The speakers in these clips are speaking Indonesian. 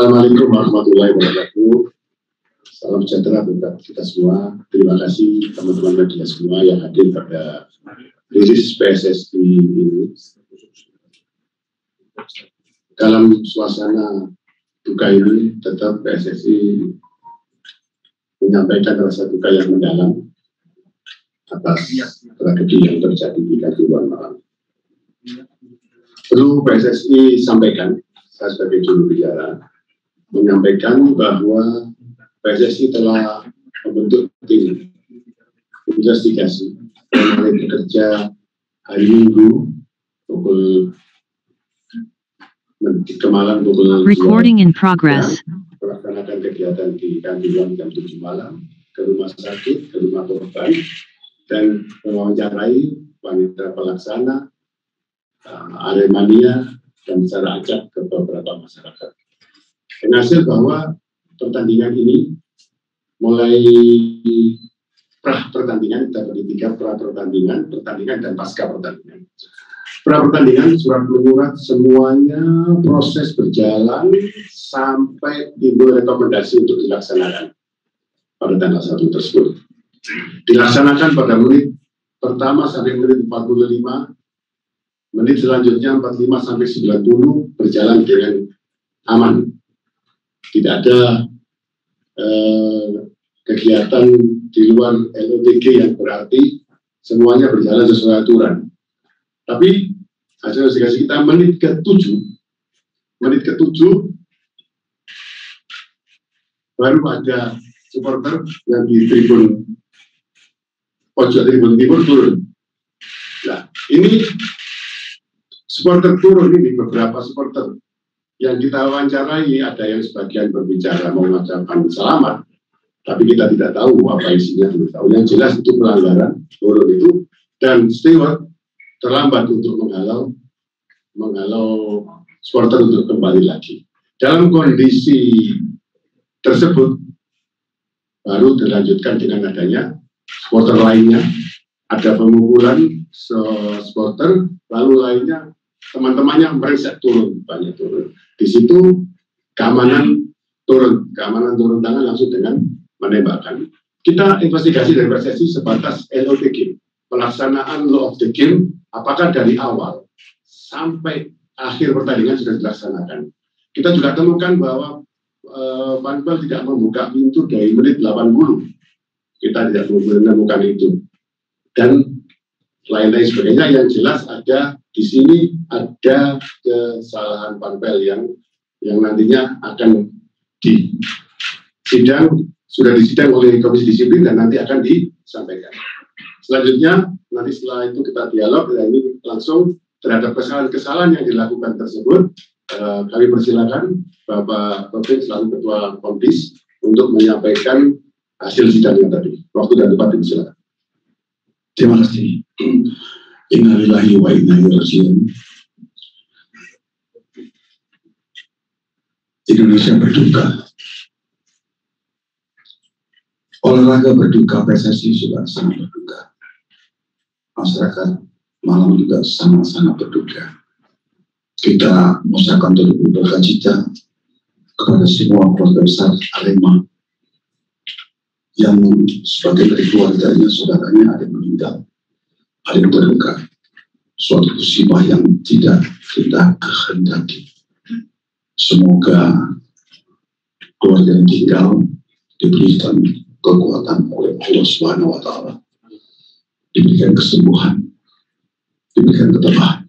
Assalamualaikum warahmatullahi wabarakatuh. Salam sejahtera buat kita semua. Terima kasih teman-teman media semua yang hadir pada rilis PSSI ini. Dalam suasana duka ini, tetap PSSI menyampaikan rasa duka yang mendalam atas tragedi yang terjadi di Kanjuruhan malam. Perlu PSSI sampaikan, saya sebagai juru bicara, menyampaikan bahwa PSSI telah membentuk tim investigasi yang mulai bekerja hari Minggu pukul malam pukul 2. Recording in progress. Melaksanakan kegiatan di Kanjuruhan jam 7 malam, ke rumah sakit, ke rumah korban, dan mewawancarai wanita pelaksana, Aremania, dan secara acak ke beberapa masyarakat. Hasil bahwa pertandingan ini mulai pra-pertandingan, kita beri 3 pra-pertandingan, pertandingan, dan pasca pertandingan. Pra-pertandingan, surat menyurat, semuanya proses berjalan sampai timbul rekomendasi untuk dilaksanakan pada tanggal 1 tersebut. Dilaksanakan pada menit pertama sampai menit 45, menit selanjutnya 45 sampai 90 berjalan dengan aman. Tidak ada kegiatan di luar LOTG yang berarti semuanya berjalan sesuai aturan. Tapi hasil investigasi kita menit ke-7 baru ada supporter yang di tribun pojok tribun timur turun. Nah, ini supporter turun ini, beberapa supporter yang kita wawancarai, ada yang sebagian berbicara mengucapkan selamat, tapi kita tidak tahu apa isinya, tidak tahu. Yang jelas itu pelanggaran turun itu, dan steward terlambat untuk menghalau supporter untuk kembali lagi. Dalam kondisi tersebut baru dilanjutkan dengan adanya supporter lainnya, ada pemukulan supporter, lalu lainnya teman-temannya mereka turun, banyak turun. Di situ keamanan turun tangan langsung dengan menembakkan. Kita investigasi dari PSSI sebatas LOTG, pelaksanaan law of the game, apakah dari awal sampai akhir pertandingan sudah dilaksanakan. Kita juga temukan bahwa Panpel tidak membuka pintu dari menit 80. Kita tidak menemukan itu. Dan lain-lain sebagainya. Yang jelas ada di sini ada kesalahan Panpel yang nantinya akan sudah disidang oleh Komisi Disiplin dan nanti akan disampaikan. Selanjutnya, nanti setelah itu kita dialog, dan ini langsung terhadap kesalahan-kesalahan yang dilakukan tersebut, kami persilakan Bapak Taufik selaku Ketua Komdis untuk menyampaikan hasil sidangnya tadi. Waktu dan tempat dipersilakan. Terima kasih. Innalillahi wa inna ilaihi raji'un. Indonesia berduka. Olahraga berduka, PSSI juga sangat berduka. Masyarakat malam juga sangat-sangat berduka. Kita mengucapkan turut berduka cita kepada semua keluarga besar Arema yang sebagai dari keluarganya, saudaranya ada yang meninggal, ada yang terluka. Suatu musibah yang tidak kita kehendaki. Semoga keluarga yang tinggal diberikan kekuatan oleh Allah Subhanahu wa Ta'ala, diberikan kesembuhan, diberikan ketabahan.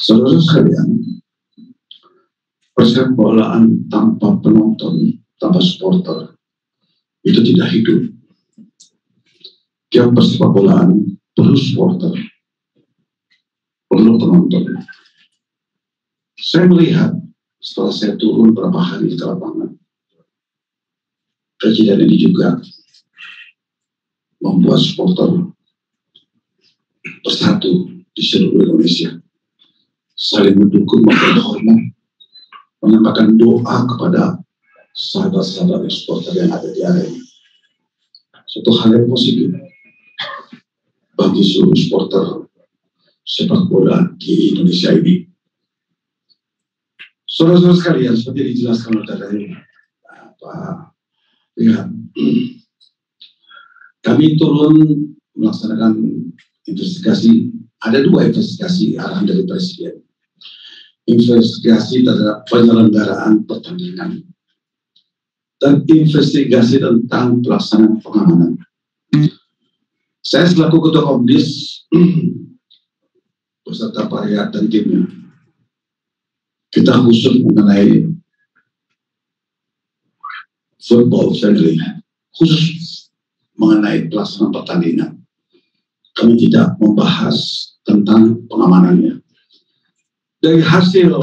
Saudara sekalian, persepak bolaan tanpa penonton, tanpa supporter itu tidak hidup. Tiap persepak bolaan perlu supporter, perlu penonton. Saya melihat setelah saya turun beberapa hari ke lapangan, kejadian ini juga membuat supporter bersatu di seluruh Indonesia, saling mendukung, memberi hormat, menyampaikan doa kepada sahabat-sahabat supporter yang ada di area. Suatu hal yang positif bagi seluruh supporter sepak bola di Indonesia ini. Saudara-saudara sekalian, seperti dijelaskan oleh tadi, lihat, kami turun melaksanakan investigasi. Ada 2 investigasi arahan dari Presiden. Investigasi terhadap penyelenggaraan pertandingan dan investigasi tentang pelaksanaan pengamanan. Saya selaku Ketua Komdis beserta Pak Riyad dan timnya, kita khusus mengenai football friendly, khusus mengenai pelaksanaan pertandingan. Kami tidak membahas tentang pengamanannya. Dari hasil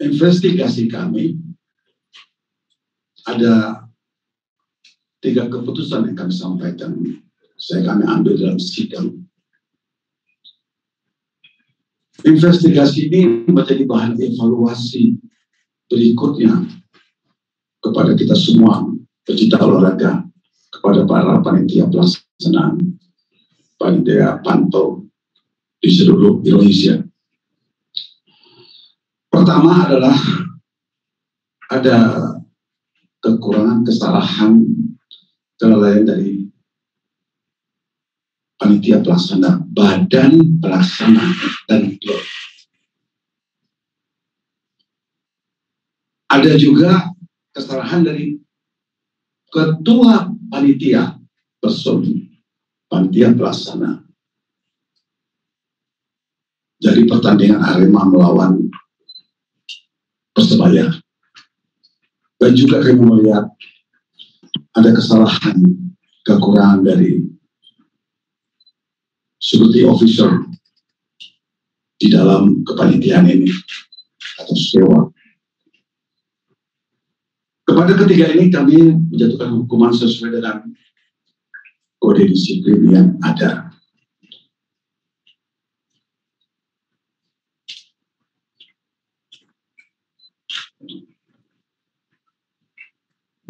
investigasi kami, ada 3 keputusan yang kami sampaikan. Kami ambil dalam sidang. Investigasi ini menjadi bahan evaluasi berikutnya kepada kita semua pecinta olahraga, kepada para panitia pelaksanaan, panitia pantau di seluruh Indonesia. Pertama adalah ada kekurangan, kesalahan, kelalaian dari panitia pelaksana, badan pelaksana, dan klub. Ada juga kesalahan dari ketua panitia person, panitia pelaksana. Jadi pertandingan Arema melawan Persebaya. Dan juga kami melihat ada kesalahan, kekurangan dari security officer di dalam kepanitiaan ini atau sewa. Kepada ketiga ini kami menjatuhkan hukuman sesuai dengan kode disiplin yang ada.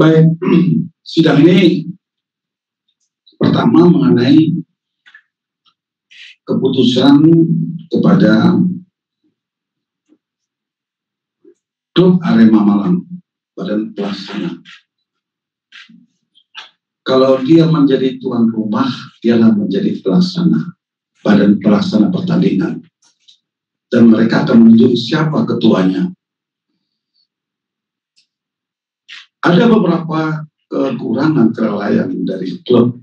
Baik, sidang ini pertama mengenai keputusan kepada klub Arema Malang, badan pelaksana. Kalau dia menjadi tuan rumah, dialah menjadi pelaksana, badan pelaksana pertandingan. Dan mereka akan menunjuk siapa ketuanya. Ada beberapa kekurangan, kelalaian dari klub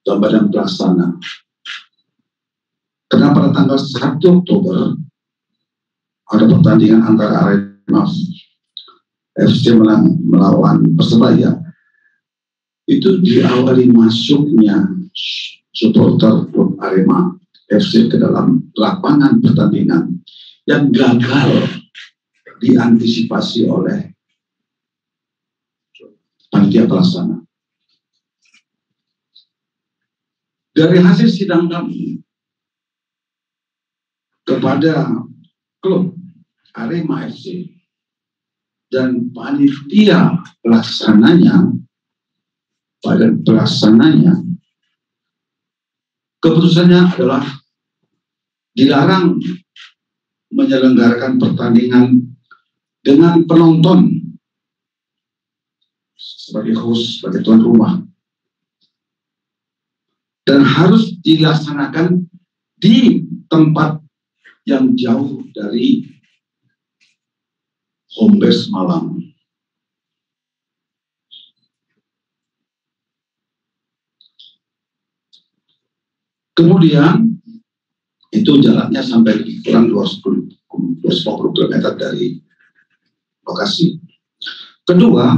dan badan pelaksana. Karena pada tanggal 1 Oktober ada pertandingan antara Arema FC melawan Persebaya. Itu diawali masuknya supporter klub Arema FC ke dalam lapangan pertandingan yang gagal diantisipasi oleh panitia pelaksana. Dari hasil sidang kami kepada klub Arema FC dan panitia pelaksananya, badan pelaksananya, keputusannya adalah dilarang menyelenggarakan pertandingan dengan penonton sebagai host, sebagai tuan rumah, dan harus dilaksanakan di tempat yang jauh dari home base Malang. Kemudian itu jaraknya sampai kurang 250 km dari lokasi. Kedua,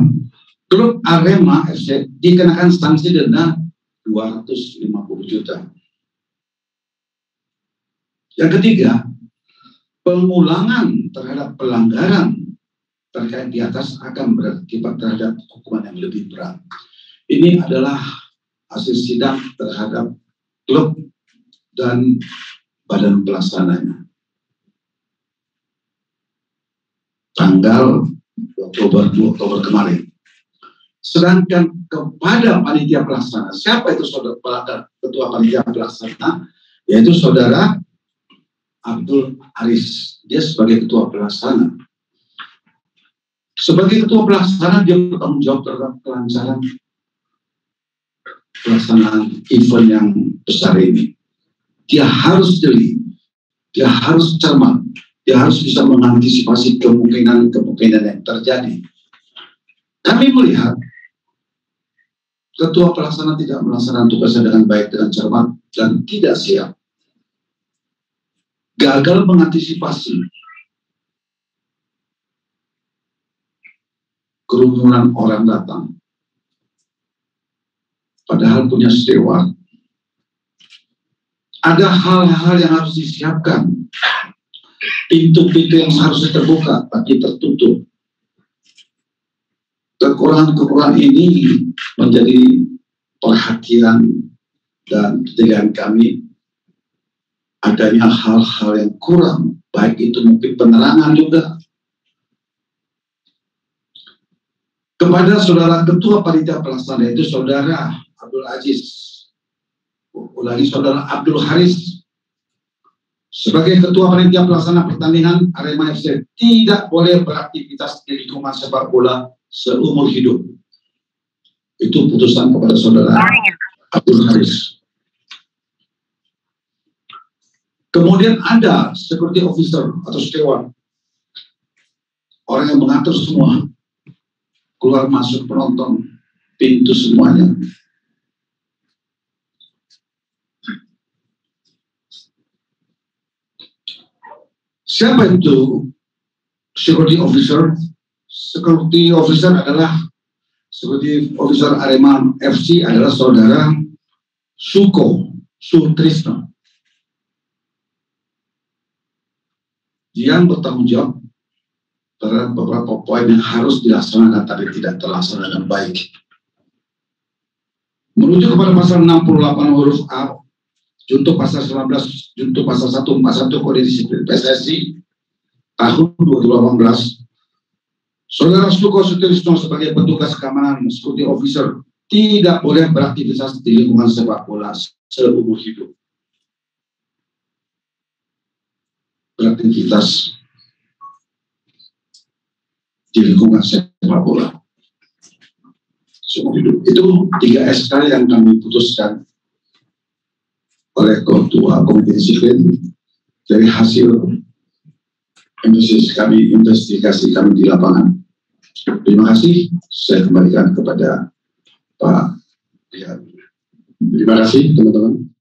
klub Arema FC dikenakan sanksi denda 250 juta. Yang ketiga, pengulangan terhadap pelanggaran terkait di atas akan berakibat terhadap hukuman yang lebih berat. Ini adalah hasil sidang terhadap klub dan badan pelaksananya. Tanggal 2 Oktober kemarin. Sedangkan kepada panitia pelaksana, siapa itu saudara ketua panitia pelaksana? Yaitu saudara Abdul Haris. Dia sebagai ketua pelaksana. Sebagai ketua pelaksana, dia bertanggung jawab terhadap kelancaran pelaksanaan event yang besar ini. Dia harus jeli, dia harus cermat, dia harus bisa mengantisipasi kemungkinan-kemungkinan yang terjadi. Kami melihat ketua pelaksana tidak melaksanakan tugasnya dengan baik, dengan cermat, dan tidak siap. Gagal mengantisipasi kerumunan orang datang. Padahal punya steward. Ada hal-hal yang harus disiapkan. Pintu-pintu yang seharusnya terbuka, tapi tertutup. Kekurangan-kekurangan ini menjadi perhatian dan pencegahan kami. Adanya hal-hal yang kurang, baik itu mungkin penerangan juga. Kepada saudara ketua panitia pelaksana itu saudara Abdul Aziz, ulangi saudara Abdul Haris, sebagai ketua panitia pelaksana pertandingan Arema FC tidak boleh beraktivitas di lingkungan sepak bola seumur hidup. Itu putusan kepada saudara Abdul Haris. Kemudian ada security officer atau steward, orang yang mengatur semua keluar masuk penonton, pintu semuanya. Siapa itu security officer? Security officer adalah security officer Arema FC adalah saudara Suko Sutrisno. Dia bertanggung jawab terhadap beberapa poin yang harus dilaksanakan tapi tidak terlaksana dengan baik. Merujuk kepada pasal 68 huruf A, junto pasal 19, junto pasal 141 Kode Disiplin PSSI tahun 2018, saudara Suko Sutrisno sebagai petugas keamanan security officer tidak boleh beraktivitas di lingkungan sepak bola seumur hidup. Beraktivitas di lingkungan sepak bola seumur hidup. Itu 3 SK yang kami putuskan oleh ketua komite disiplin dari hasil investigasi kami di lapangan. Terima kasih. Saya kembalikan kepada Pak Rian. Terima kasih teman-teman.